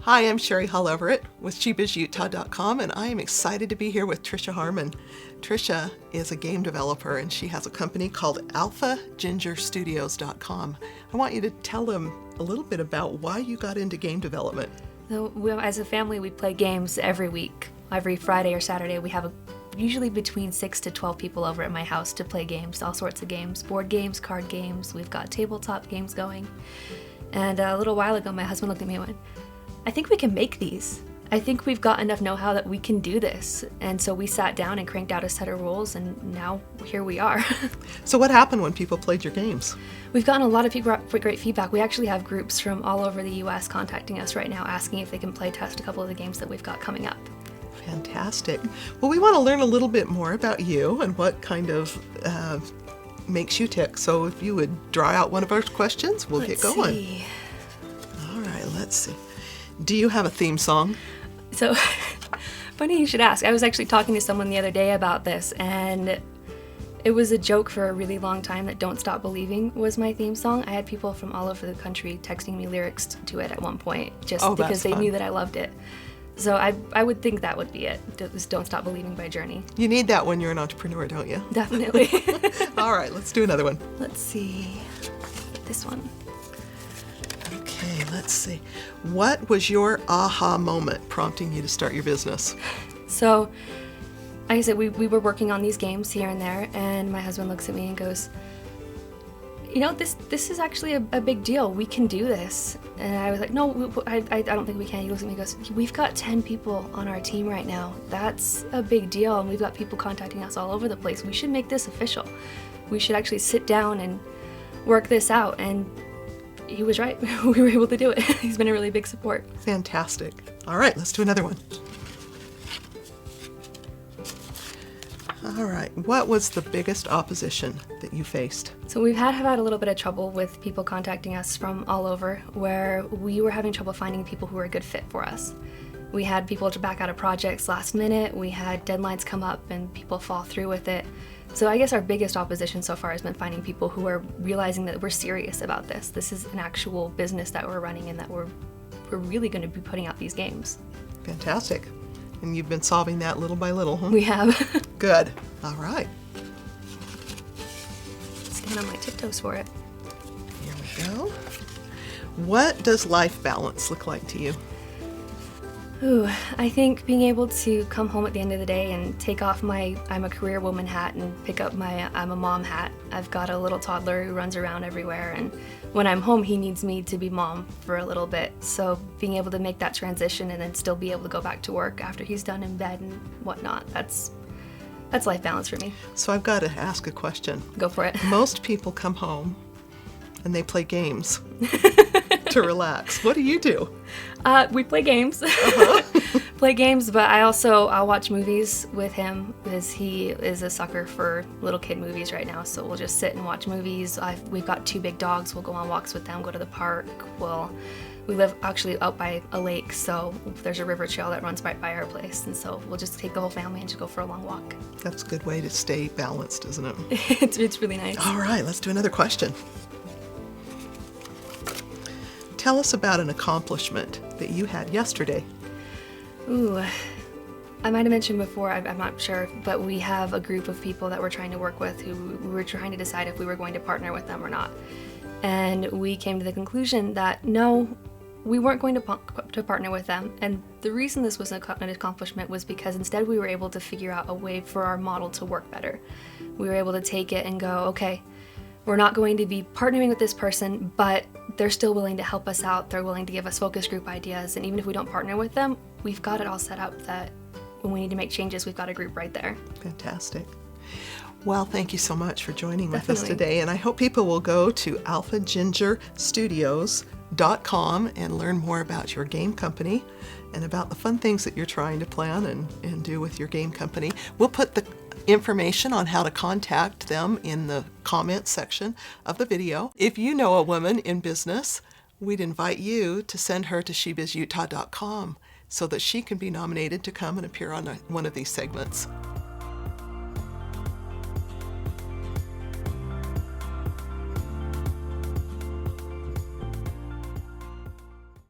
Hi, I'm Sherrie Hall Everett with SheBizUtah.com, and I am excited to be here with Tricia Harmon. Tricia is a game developer, and she has a company called AlphaGingerStudios.com. I want you to tell them a little bit about why you got into game development. So as a family, we play games every week. Every Friday or Saturday, we have usually between 6 to 12 people over at my house to play games, all sorts of games, board games, card games. We've got tabletop games going. And a little while ago, my husband looked at me and went, I think we can make these. I think we've got enough know-how that we can do this. And so we sat down and cranked out a set of rules, and now here we are. So what happened when people played your games? We've gotten a lot of people for great feedback. We actually have groups from all over the U.S. contacting us right now, asking if they can play test a couple of the games that we've got coming up. Fantastic. Well, we want to learn a little bit more about you and what kind of makes you tick. So if you would draw out one of our questions, we'll get going. See. All right, let's see. Do you have a theme song? So, funny you should ask. I was actually talking to someone the other day about this, and it was a joke for a really long time that Don't Stop Believing was my theme song. I had people from all over the country texting me lyrics to it at one point, just because they knew that I loved it. So I would think that would be it. It was Don't Stop Believing by Journey. You need that when you're an entrepreneur, don't you? Definitely. All right, let's do another one. Let's see. This one. Okay, let's see. What was your aha moment prompting you to start your business? So, like I said, we were working on these games here and there, and my husband looks at me and goes, you know, this is actually a big deal. We can do this. And I was like, no, I don't think we can. He looks at me and goes, we've got 10 people on our team right now. That's a big deal, and we've got people contacting us all over the place. We should make this official. We should actually sit down and work this out. And he was right. We were able to do it. He's been a really big support. Fantastic. All right, let's do another one. All right, what was the biggest opposition that you faced? So we've had a little bit of trouble with people contacting us from all over, where we were having trouble finding people who were a good fit for us. We had people to back out of projects last minute. We had deadlines come up and people fall through with it. So I guess our biggest opposition so far has been finding people who are realizing that we're serious about this. This is an actual business that we're running, and that we're really going to be putting out these games. Fantastic. And you've been solving that little by little, huh? We have. Good. All right. Stand on my tiptoes for it. Here we go. What does life balance look like to you? Ooh, I think being able to come home at the end of the day and take off my I'm a career woman hat and pick up my I'm a mom hat. I've got a little toddler who runs around everywhere, and when I'm home he needs me to be mom for a little bit. So being able to make that transition and then still be able to go back to work after he's done in bed and whatnot, that's life balance for me. So I've got to ask a question. Go for it. Most people come home and they play games to relax. What do you do? We play games. Play games, but I'll watch movies with him, because he is a sucker for little kid movies right now. So we'll just sit and watch movies. We've got 2 big dogs. We'll go on walks with them, go to the park. We live actually out by a lake, so there's a river trail that runs right by our place. And so we'll just take the whole family and just go for a long walk. That's a good way to stay balanced, isn't it? It's really nice. All right, let's do another question. Tell us about an accomplishment that you had yesterday. Ooh, I might have mentioned before, I'm not sure, but we have a group of people that we're trying to work with who we were trying to decide if we were going to partner with them or not. And we came to the conclusion that no, we weren't going to partner with them. And the reason this was an accomplishment was because instead we were able to figure out a way for our model to work better. We were able to take it and go, okay, we're not going to be partnering with this person, but they're still willing to help us out. They're willing to give us focus group ideas. And even if we don't partner with them, we've got it all set up that when we need to make changes, we've got a group right there. Fantastic. Well, thank you so much for joining with us Definitely. today. And I hope people will go to AlphaGingerStudios.com and learn more about your game company and about the fun things that you're trying to plan and do with your game company. We'll put the information on how to contact them in the comments section of the video. If you know a woman in business, we'd invite you to send her to SheBizUtah.com so that she can be nominated to come and appear on one of these segments.